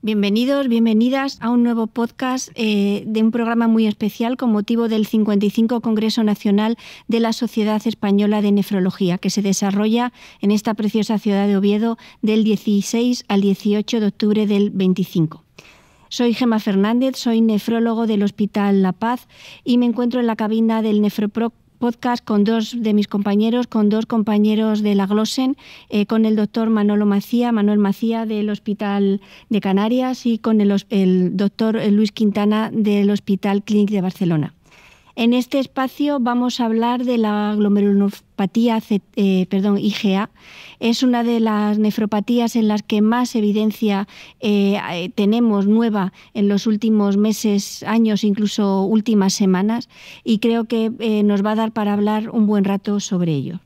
Bienvenidos, bienvenidas a un nuevo podcast de un programa muy especial con motivo del 55 Congreso Nacional de la Sociedad Española de Nefrología, que se desarrolla en esta preciosa ciudad de Oviedo del 16 al 18 de octubre del 25. Soy Gemma Fernández, soy nefrólogo del Hospital La Paz y me encuentro en la cabina del Nefropro podcast con dos de mis compañeros, con dos compañeros de la Glossen, con el doctor Manuel Macía del Hospital de Canarias y con el doctor Luis Quintana del Hospital Clínic de Barcelona. En este espacio vamos a hablar de la glomerulopatía IgA. Es una de las nefropatías en las que más evidencia tenemos nueva en los últimos meses, años, incluso últimas semanas, y creo que nos va a dar para hablar un buen rato sobre ello.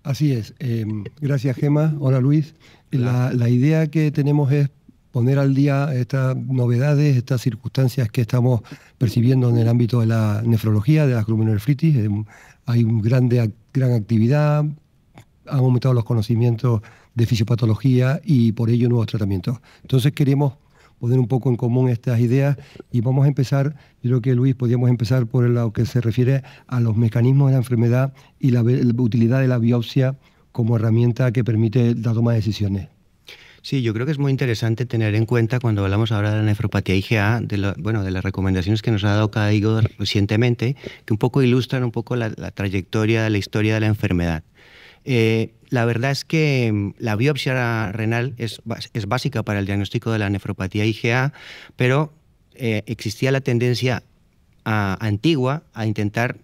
Así es. Gracias, Gemma. Hola, Luis. La idea que tenemos es poner al día estas novedades, estas circunstancias que estamos percibiendo en el ámbito de la nefrología, de la glomerulonefritis. Hay gran actividad, han aumentado los conocimientos de fisiopatología y por ello nuevos tratamientos. Entonces queremos poner un poco en común estas ideas y vamos a empezar, yo creo que Luis, podríamos empezar por lo que se refiere a los mecanismos de la enfermedad y la utilidad de la biopsia como herramienta que permite la toma de decisiones. Sí, yo creo que es muy interesante tener en cuenta cuando hablamos ahora de la nefropatía IgA, de las recomendaciones que nos ha dado CADIGO recientemente, que un poco ilustran un poco la trayectoria, la historia de la enfermedad. La verdad es que la biopsia renal es básica para el diagnóstico de la nefropatía IgA, pero existía la tendencia antigua a intentar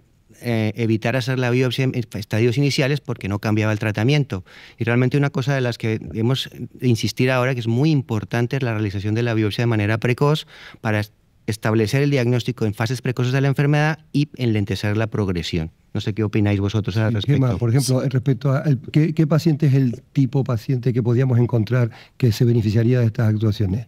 evitar hacer la biopsia en estadios iniciales porque no cambiaba el tratamiento. Y realmente una cosa de las que debemos insistir ahora, que es muy importante, es la realización de la biopsia de manera precoz para establecer el diagnóstico en fases precoces de la enfermedad y enlentecer la progresión. No sé qué opináis vosotros al respecto. Gemma, por ejemplo, respecto a ¿qué paciente es el tipo paciente que podríamos encontrar que se beneficiaría de estas actuaciones?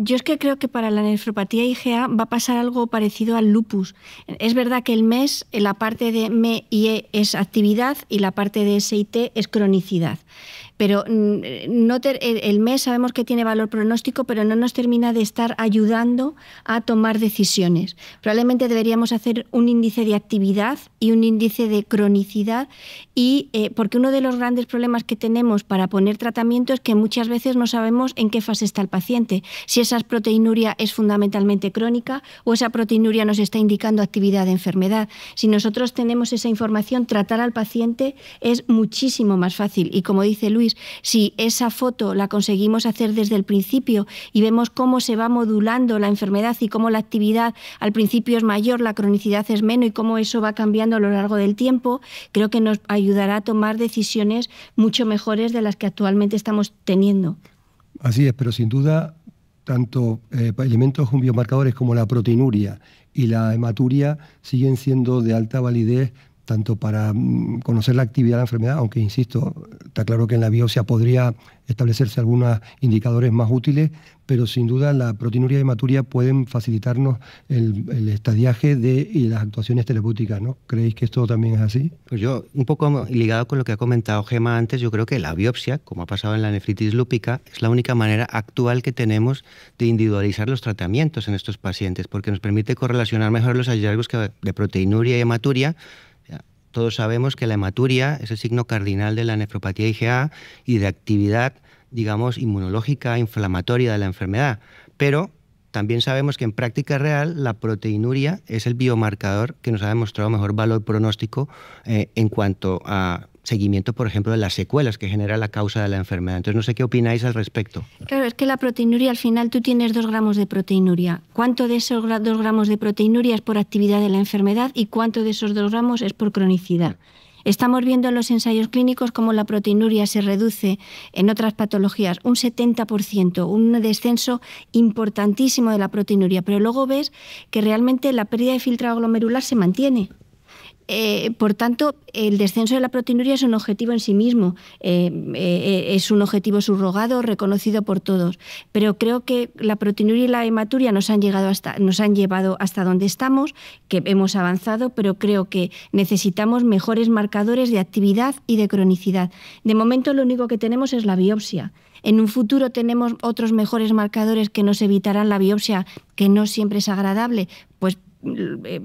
Yo es que creo que para la nefropatía IgA va a pasar algo parecido al lupus. Es verdad que el MES, la parte de M y E es actividad y la parte de S y T es cronicidad. Pero el MES sabemos que tiene valor pronóstico, pero no nos termina de estar ayudando a tomar decisiones. Probablemente deberíamos hacer un índice de actividad y un índice de cronicidad, porque uno de los grandes problemas que tenemos para poner tratamiento es que muchas veces no sabemos en qué fase está el paciente. Si esa proteinuria es fundamentalmente crónica o esa proteinuria nos está indicando actividad de enfermedad. Si nosotros tenemos esa información, tratar al paciente es muchísimo más fácil. Y como dice Luis, si esa foto la conseguimos hacer desde el principio y vemos cómo se va modulando la enfermedad y cómo la actividad al principio es mayor, la cronicidad es menos y cómo eso va cambiando a lo largo del tiempo, creo que nos ayudará a tomar decisiones mucho mejores de las que actualmente estamos teniendo. Así es, pero sin duda, tanto elementos biomarcadores como la proteinuria y la hematuria siguen siendo de alta validez tanto para conocer la actividad de la enfermedad, aunque, insisto, está claro que en la biopsia podría establecerse algunos indicadores más útiles, pero sin duda la proteinuria y hematuria pueden facilitarnos el estadiaje y las actuaciones terapéuticas, ¿no? ¿Creéis que esto también es así? Pues yo, un poco ligado con lo que ha comentado Gemma antes, yo creo que la biopsia, como ha pasado en la nefritis lúpica, es la única manera actual que tenemos de individualizar los tratamientos en estos pacientes, porque nos permite correlacionar mejor los hallazgos de proteinuria y hematuria. Todos sabemos que la hematuria es el signo cardinal de la nefropatía IgA y de actividad, digamos, inmunológica, inflamatoria de la enfermedad. Pero también sabemos que en práctica real la proteinuria es el biomarcador que nos ha demostrado mejor valor pronóstico en cuanto a seguimiento, por ejemplo, de las secuelas que genera la causa de la enfermedad. Entonces, no sé qué opináis al respecto. Claro, es que la proteinuria, al final tú tienes 2 gramos de proteinuria. ¿Cuánto de esos 2 gramos de proteinuria es por actividad de la enfermedad y cuánto de esos 2 gramos es por cronicidad? Estamos viendo en los ensayos clínicos cómo la proteinuria se reduce en otras patologías, un 70%, un descenso importantísimo de la proteinuria, pero luego ves que realmente la pérdida de filtrado glomerular se mantiene. Por tanto, el descenso de la proteinuria es un objetivo en sí mismo, es un objetivo subrogado, reconocido por todos. Pero creo que la proteinuria y la hematuria nos han llevado hasta donde estamos, que hemos avanzado, pero creo que necesitamos mejores marcadores de actividad y de cronicidad. De momento lo único que tenemos es la biopsia. En un futuro tenemos otros mejores marcadores que nos evitarán la biopsia, que no siempre es agradable, pues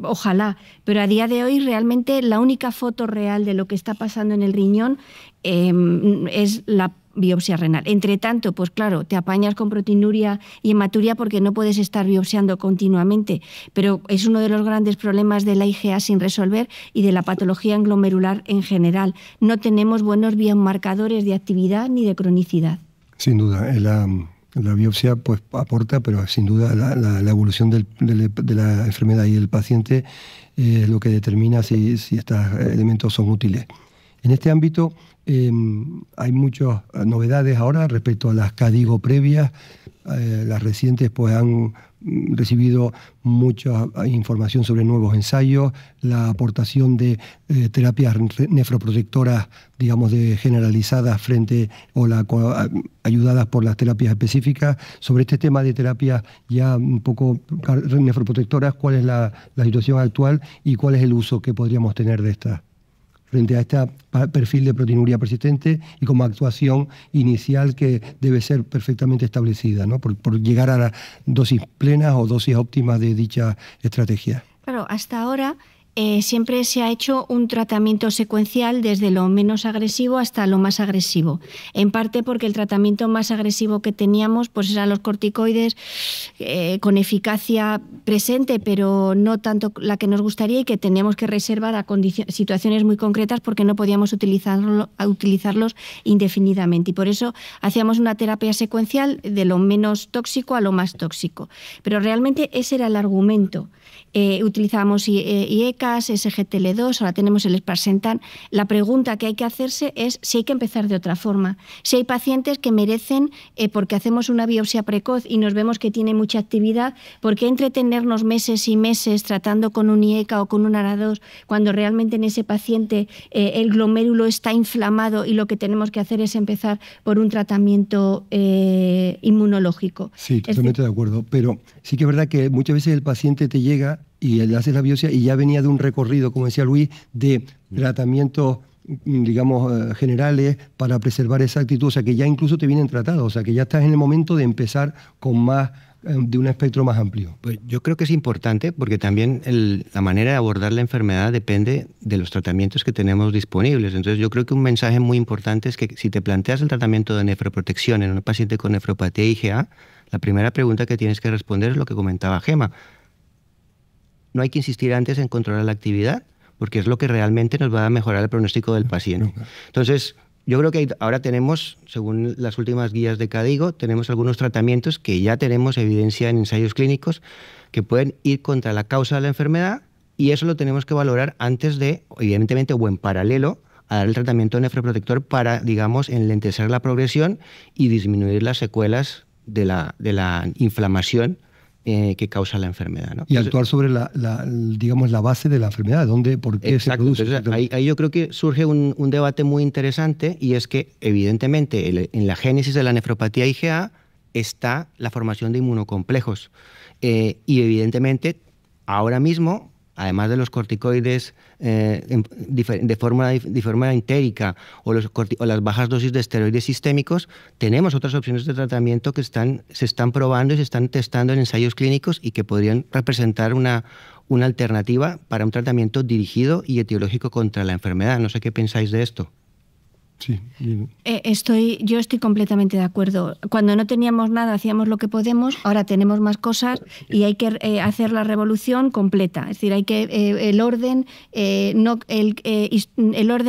ojalá, pero a día de hoy realmente la única foto real de lo que está pasando en el riñón es la biopsia renal. Entre tanto, pues claro, te apañas con proteinuria y hematuria porque no puedes estar biopsiando continuamente, pero es uno de los grandes problemas de la IgA sin resolver y de la patología glomerular en general. No tenemos buenos biomarcadores de actividad ni de cronicidad. Sin duda, la biopsia pues aporta, pero sin duda la evolución de la enfermedad y el paciente es lo que determina si estos elementos son útiles. En este ámbito hay muchas novedades ahora respecto a las KDIGO previas. Las recientes pues han recibido mucha información sobre nuevos ensayos, la aportación de terapias nefroprotectoras, digamos, generalizadas frente o ayudadas por las terapias específicas. Sobre este tema de terapias ya un poco nefroprotectoras, ¿cuál es la situación actual y cuál es el uso que podríamos tener de estas frente a este perfil de proteinuria persistente y como actuación inicial que debe ser perfectamente establecida, ¿no? por llegar a las dosis plenas o dosis óptimas de dicha estrategia? Claro, hasta ahora siempre se ha hecho un tratamiento secuencial desde lo menos agresivo hasta lo más agresivo. En parte porque el tratamiento más agresivo que teníamos pues eran los corticoides con eficacia presente, pero no tanto la que nos gustaría y que teníamos que reservar a situaciones muy concretas porque no podíamos utilizarlos indefinidamente. Y por eso hacíamos una terapia secuencial de lo menos tóxico a lo más tóxico. Pero realmente ese era el argumento. Utilizábamos IECAS, SGTL2, ahora tenemos el Sparsentan. La pregunta que hay que hacerse es si hay que empezar de otra forma. Si hay pacientes que merecen, porque hacemos una biopsia precoz y nos vemos que tiene mucha actividad, ¿por qué entretenernos meses y meses tratando con un IECA o con un ARA2 cuando realmente en ese paciente el glomérulo está inflamado y lo que tenemos que hacer es empezar por un tratamiento inmunológico? Sí, totalmente de acuerdo, pero sí que es verdad que muchas veces el paciente te llega y le haces la biopsia y ya venía de un recorrido, como decía Luis, de tratamientos, digamos, generales para preservar esa actitud, o sea que ya incluso te vienen tratados, o sea que ya estás en el momento de empezar con más, de un espectro más amplio. Pues yo creo que es importante porque también la manera de abordar la enfermedad depende de los tratamientos que tenemos disponibles. Entonces yo creo que un mensaje muy importante es que si te planteas el tratamiento de nefroprotección en un paciente con nefropatía IgA, la primera pregunta que tienes que responder es lo que comentaba Gema. No hay que insistir antes en controlar la actividad, porque es lo que realmente nos va a mejorar el pronóstico del paciente. Entonces, yo creo que ahora tenemos, según las últimas guías de KDIGO, tenemos algunos tratamientos que ya tenemos evidencia en ensayos clínicos que pueden ir contra la causa de la enfermedad y eso lo tenemos que valorar antes de, evidentemente, o en paralelo, a dar el tratamiento nefroprotector para, digamos, enlentecer la progresión y disminuir las secuelas de la inflamación que causa la enfermedad, ¿no? Y actuar sobre digamos, la base de la enfermedad, por qué se produce. Entonces, ahí yo creo que surge un debate muy interesante y es que, evidentemente, en la génesis de la nefropatía IgA está la formación de inmunocomplejos. Y, evidentemente, ahora mismo, además de los corticoides de forma entérica o las bajas dosis de esteroides sistémicos, tenemos otras opciones de tratamiento que se están probando y se están testando en ensayos clínicos y que podrían representar una alternativa para un tratamiento dirigido y etiológico contra la enfermedad. No sé qué pensáis de esto. Sí. Yo estoy completamente de acuerdo. Cuando no teníamos nada hacíamos lo que podemos, ahora tenemos más cosas y hay que hacer la revolución completa. Es decir, hay que el orden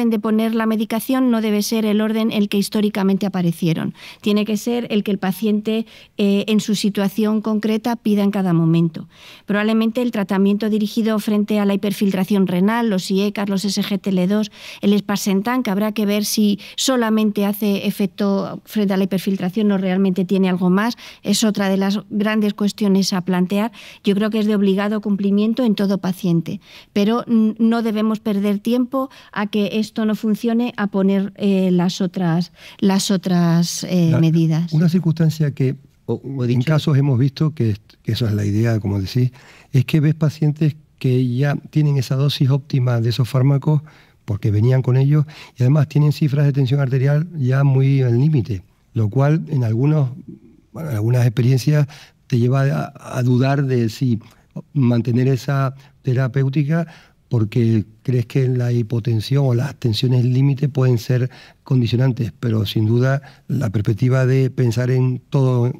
de poner la medicación no debe ser el orden el que históricamente aparecieron. Tiene que ser el que el paciente en su situación concreta pida en cada momento. Probablemente el tratamiento dirigido frente a la hiperfiltración renal, los IECAS, los SGTL2, el Sparsentan, que habrá que ver si solamente hace efecto frente a la hiperfiltración o realmente tiene algo más, es otra de las grandes cuestiones a plantear. Yo creo que es de obligado cumplimiento en todo paciente, pero no debemos perder tiempo a que esto no funcione a poner las otras medidas. Una circunstancia que en casos hemos visto, que eso es la idea, como decís, es que ves pacientes que ya tienen esa dosis óptima de esos fármacos porque venían con ellos y además tienen cifras de tensión arterial ya muy al límite. lo cual en algunas experiencias te lleva a dudar de si mantener esa terapéutica porque crees que la hipotensión o las tensiones límite pueden ser condicionantes, pero sin duda la perspectiva de pensar en todo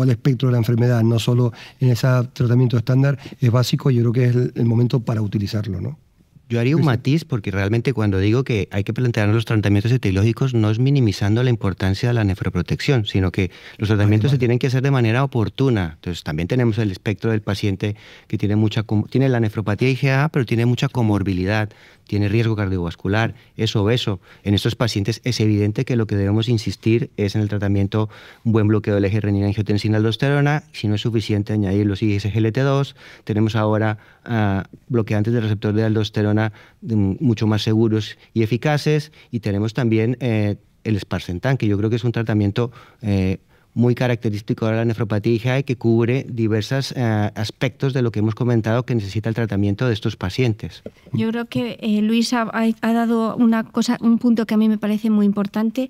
el espectro de la enfermedad, no solo en ese tratamiento estándar, es básico y yo creo que es el momento para utilizarlo, ¿no? Yo haría un matiz porque realmente cuando digo que hay que plantearnos los tratamientos etiológicos no es minimizando la importancia de la nefroprotección, sino que los tratamientos se tienen que hacer de manera oportuna. Entonces también tenemos el espectro del paciente que tiene la nefropatía IgA, pero tiene mucha comorbilidad, tiene riesgo cardiovascular, es obeso. En estos pacientes es evidente que lo que debemos insistir es en el tratamiento, un buen bloqueo del eje renina-angiotensina-aldosterona, si no es suficiente añadir los ISGLT2. Tenemos ahora bloqueantes del receptor de aldosterona mucho más seguros y eficaces, y tenemos también el sparsentan, que yo creo que es un tratamiento muy característico de la nefropatía IgA y que cubre diversos aspectos de lo que hemos comentado que necesita el tratamiento de estos pacientes. Yo creo que Luis ha dado un punto que a mí me parece muy importante.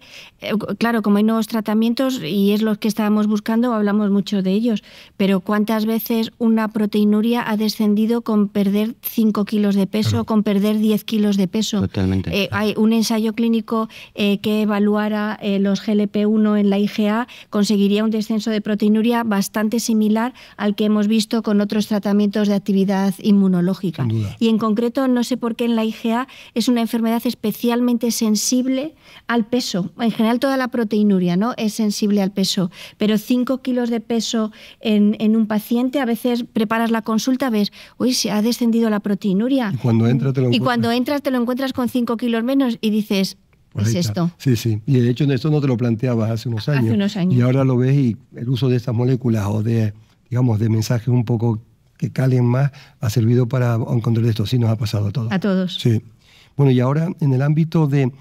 Claro, como hay nuevos tratamientos y es lo que estábamos buscando, hablamos mucho de ellos, pero ¿cuántas veces una proteinuria ha descendido con perder 5 kilos de peso, claro, con perder 10 kilos de peso? Totalmente. Hay un ensayo clínico que evaluara los GLP-1 en la IgA, conseguiría un descenso de proteinuria bastante similar al que hemos visto con otros tratamientos de actividad inmunológica. Y en concreto, no sé por qué en la IgA es una enfermedad especialmente sensible al peso. En general toda la proteinuria, ¿no?, es sensible al peso, pero 5 kilos de peso en un paciente, a veces preparas la consulta, ves, uy, se ha descendido la proteinuria. Y cuando entras te lo encuentras con 5 kilos menos y dices, pues ¿es esto? Sí, sí. Y de hecho esto no te lo planteabas hace unos años. Hace unos años. Y ahora lo ves y el uso de estas moléculas o de mensajes un poco que calen más ha servido para encontrar esto. Sí, nos ha pasado a todos. A todos. Sí. Bueno, y ahora en el ámbito de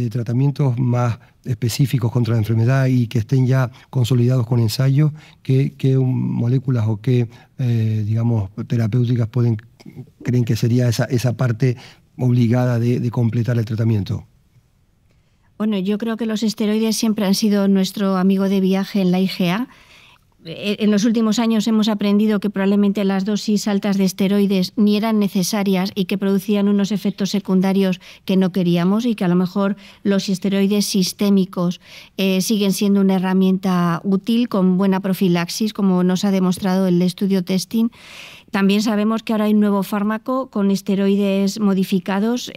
tratamientos más específicos contra la enfermedad y que estén ya consolidados con ensayos, ¿qué moléculas o qué, terapéuticas creen que sería esa parte obligada de completar el tratamiento? Bueno, yo creo que los esteroides siempre han sido nuestro amigo de viaje en la IgA. En los últimos años hemos aprendido que probablemente las dosis altas de esteroides ni eran necesarias y que producían unos efectos secundarios que no queríamos, y que a lo mejor los esteroides sistémicos siguen siendo una herramienta útil con buena profilaxis, como nos ha demostrado el estudio testing. También sabemos que ahora hay un nuevo fármaco con esteroides modificados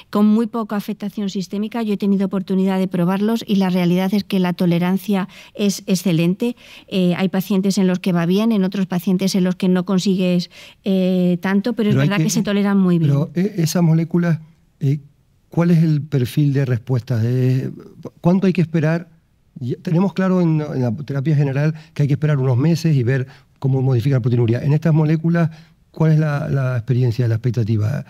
con muy poca afectación sistémica. Yo he tenido oportunidad de probarlos y la realidad es que la tolerancia es excelente. Hay pacientes en los que va bien, en otros pacientes en los que no consigues tanto, pero es verdad que se toleran muy bien. Pero esas moléculas, ¿cuál es el perfil de respuesta? ¿Cuánto hay que esperar? Tenemos claro en la terapia general que hay que esperar unos meses y ver cómo modifica la proteinuria. En estas moléculas, ¿cuál es la experiencia, la expectativa?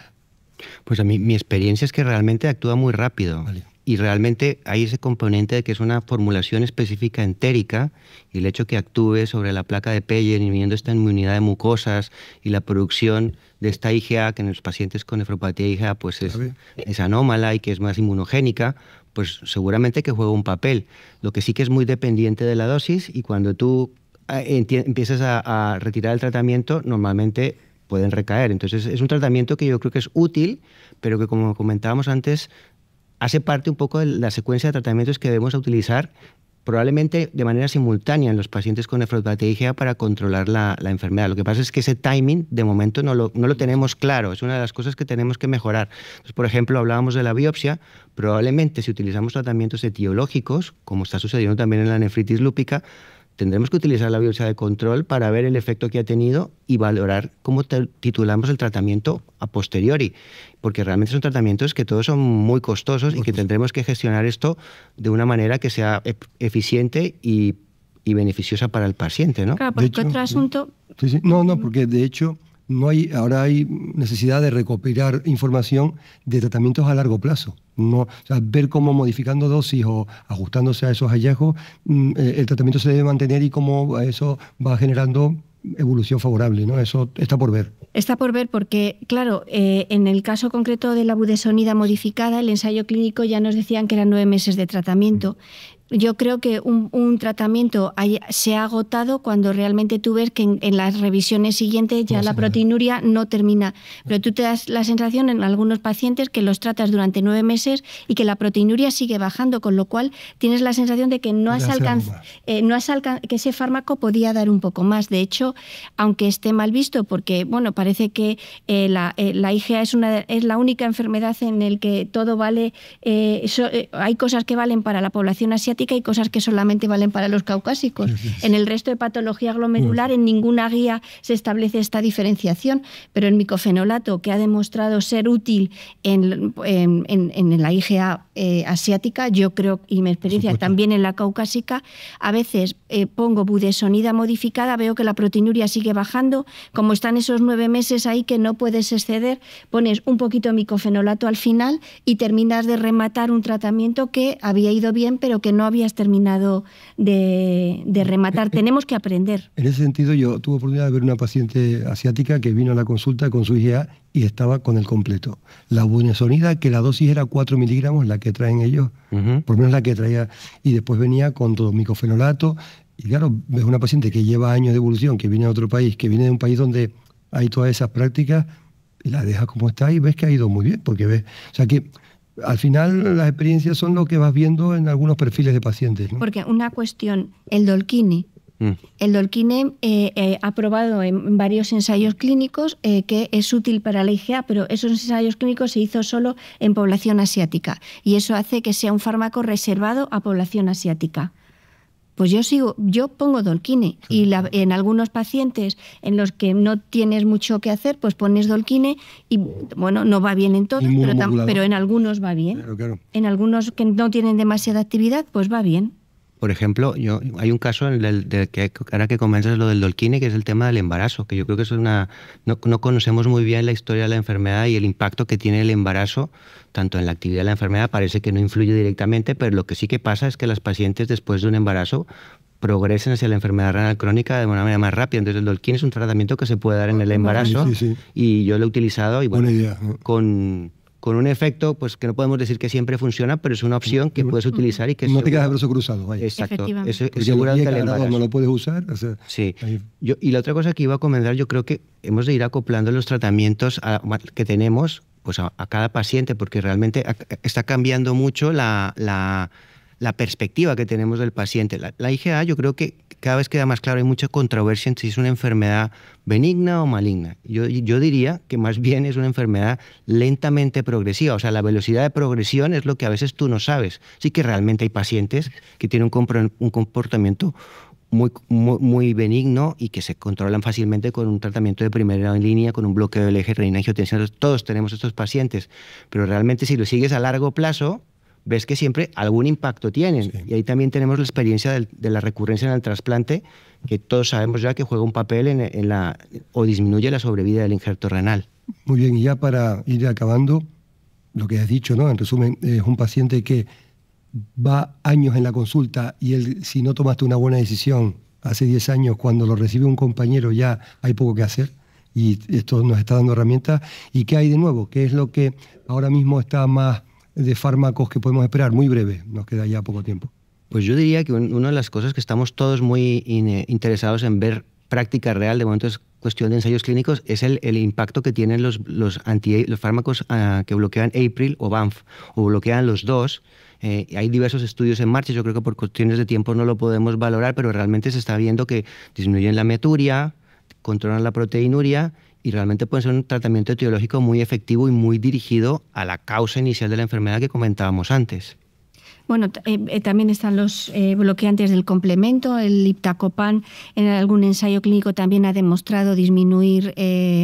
Pues a mí, mi experiencia es que realmente actúa muy rápido. Vale. Y realmente hay ese componente de que es una formulación específica entérica, y el hecho que actúe sobre la placa de Peyer, inhibiendo esta inmunidad de mucosas y la producción de esta IgA, que en los pacientes con nefropatía IgA pues es anómala y que es más inmunogénica, pues seguramente que juega un papel. Lo que sí que es muy dependiente de la dosis, y cuando tú empiezas a retirar el tratamiento, normalmente pueden recaer. Entonces es un tratamiento que yo creo que es útil, pero que, como comentábamos antes, hace parte un poco de la secuencia de tratamientos que debemos utilizar probablemente de manera simultánea en los pacientes con nefropatía IgA para controlar la enfermedad. Lo que pasa es que ese timing de momento no lo tenemos claro, es una de las cosas que tenemos que mejorar. Entonces, por ejemplo, hablábamos de la biopsia, probablemente si utilizamos tratamientos etiológicos, como está sucediendo también en la nefritis lúpica, tendremos que utilizar la biopsia de control para ver el efecto que ha tenido y valorar cómo titulamos el tratamiento a posteriori, porque realmente son tratamientos que todos son muy costosos y que tendremos que gestionar esto de una manera que sea eficiente y beneficiosa para el paciente, ¿no? Claro, porque otro asunto... Sí. No, porque de hecho ahora hay necesidad de recopilar información de tratamientos a largo plazo. O sea, ver cómo modificando dosis o ajustándose a esos hallazgos el tratamiento se debe mantener y cómo eso va generando evolución favorable, ¿no? Eso está por ver. Está por ver porque, claro, en el caso concreto de la budesonida modificada, el ensayo clínico ya nos decían que eran 9 meses de tratamiento, Yo creo que un tratamiento se ha agotado cuando realmente tú ves que en las revisiones siguientes ya la proteinuria no termina. Pero tú te das la sensación en algunos pacientes que los tratas durante 9 meses y que la proteinuria sigue bajando, con lo cual tienes la sensación de que no has alcanzado, que ese fármaco podía dar un poco más. De hecho, aunque esté mal visto, porque bueno, parece que la IgA es la única enfermedad en la que todo vale, hay cosas que valen para la población asiática y cosas que solamente valen para los caucásicos. En el resto de patología glomerular, en ninguna guía se establece esta diferenciación, pero el micofenolato, que ha demostrado ser útil en la IgA asiática, yo creo, y mi experiencia también en la caucásica, a veces pongo budesonida modificada, veo que la proteinuria sigue bajando, como están esos 9 meses ahí que no puedes exceder, pones un poquito de micofenolato al final y terminas de rematar un tratamiento que había ido bien, pero que no habías terminado de rematar. Tenemos que aprender. En ese sentido, yo tuve oportunidad de ver una paciente asiática que vino a la consulta con su IgA y estaba con el completo. La budesonida, que la dosis era 4 miligramos, la que traen ellos, por lo menos la que traía, y después venía con todo micofenolato. Y claro, ves una paciente que lleva años de evolución, que viene de otro país, que viene de un país donde hay todas esas prácticas, y la dejas como está y ves que ha ido muy bien, porque ves, o sea que al final las experiencias son lo que vas viendo en algunos perfiles de pacientes, ¿no? Porque una cuestión, el Dolquine. El Dolquine ha probado en varios ensayos clínicos que es útil para la IgA, pero esos ensayos clínicos se hizo solo en población asiática y eso hace que sea un fármaco reservado a población asiática. Pues yo pongo Dolquine y en algunos pacientes en los que no tienes mucho que hacer, pues pones Dolquine y bueno, no va bien en todos, pero en algunos va bien. Claro. En algunos que no tienen demasiada actividad, pues va bien. Por ejemplo, hay un caso en el que ahora que comentas lo del Dolquine, que es el tema del embarazo, que yo creo que es no conocemos muy bien la historia de la enfermedad y el impacto que tiene el embarazo, tanto en la actividad de la enfermedad, parece que no influye directamente, pero lo que sí que pasa es que las pacientes después de un embarazo progresen hacia la enfermedad renal crónica de una manera más rápida. Entonces el Dolquine es un tratamiento que se puede dar en el embarazo y yo lo he utilizado y bueno, con un efecto pues que no podemos decir que siempre funciona, pero es una opción que puedes utilizar y que no te quedas de brazo cruzado. Vaya. Exacto. Es seguro que el embarazo no lo puedes usar. O sea, sí. Y la otra cosa que iba a comentar, yo creo que hemos de ir acoplando los tratamientos que tenemos pues a cada paciente, porque realmente está cambiando mucho la perspectiva que tenemos del paciente. La IgA, yo creo que cada vez queda más claro, hay mucha controversia en si es una enfermedad benigna o maligna. Yo diría que más bien es una enfermedad lentamente progresiva, o sea, la velocidad de progresión es lo que a veces tú no sabes. Sí que realmente hay pacientes que tienen un comportamiento muy benigno y que se controlan fácilmente con un tratamiento de primera línea, con un bloqueo del eje renina-angiotensina. Todos tenemos estos pacientes, pero realmente si lo sigues a largo plazo, ves que siempre algún impacto tienen. Sí. Y ahí también tenemos la experiencia de la recurrencia en el trasplante, que todos sabemos ya que juega un papel o disminuye la sobrevida del injerto renal. Muy bien, y ya para ir acabando, lo que has dicho, ¿no? En resumen, es un paciente que va años en la consulta y él, si no tomaste una buena decisión hace 10 años, cuando lo recibe un compañero ya hay poco que hacer. Y esto nos está dando herramientas. ¿Y qué hay de nuevo? ¿Qué es lo que ahora mismo está más de fármacos que podemos esperar? Muy breve, nos queda ya poco tiempo. Pues yo diría que una de las cosas que estamos todos muy interesados en ver práctica real, de momento es cuestión de ensayos clínicos, es el impacto que tienen los fármacos que bloquean APRIL o BANF, o bloquean los dos. Hay diversos estudios en marcha, yo creo que por cuestiones de tiempo no lo podemos valorar, pero realmente se está viendo que disminuyen la meturia, controlan la proteinuria, y realmente puede ser un tratamiento etiológico muy efectivo y muy dirigido a la causa inicial de la enfermedad que comentábamos antes. Bueno, también están los bloqueantes del complemento. El iptacopan en algún ensayo clínico también ha demostrado disminuir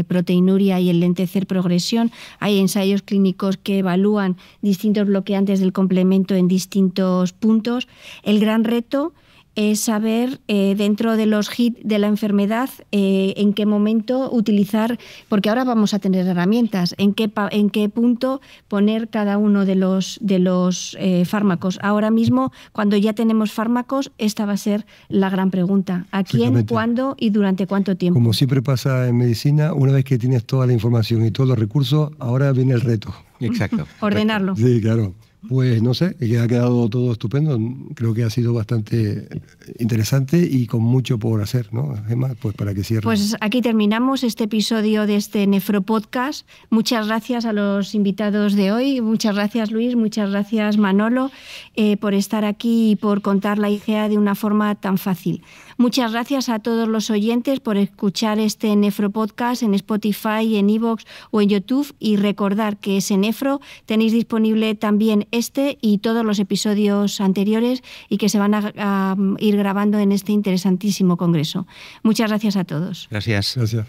proteinuria y enlentecer progresión. Hay ensayos clínicos que evalúan distintos bloqueantes del complemento en distintos puntos. El gran reto es saber dentro de los HIT de la enfermedad en qué momento utilizar, porque ahora vamos a tener herramientas, en qué punto poner cada uno de los fármacos. Ahora mismo, cuando ya tenemos fármacos, esta va a ser la gran pregunta. ¿A quién, cuándo y durante cuánto tiempo? Como siempre pasa en medicina, una vez que tienes toda la información y todos los recursos, ahora viene el reto. Exacto. Ordenarlo. Sí, claro. Pues no sé, ha quedado todo estupendo. Creo que ha sido bastante interesante y con mucho por hacer, ¿no, Gemma? Pues para que cierre. Pues aquí terminamos este episodio de este Nefropodcast. Muchas gracias a los invitados de hoy. Muchas gracias, Luis. Muchas gracias, Manolo, por estar aquí y por contar la IgA de una forma tan fácil. Muchas gracias a todos los oyentes por escuchar este Nefropodcast en Spotify, en iVoox o en YouTube. Y recordar que ese Nefro tenéis disponible también este y todos los episodios anteriores y que se van a ir grabando en este interesantísimo congreso. Muchas gracias a todos. Gracias. Gracias.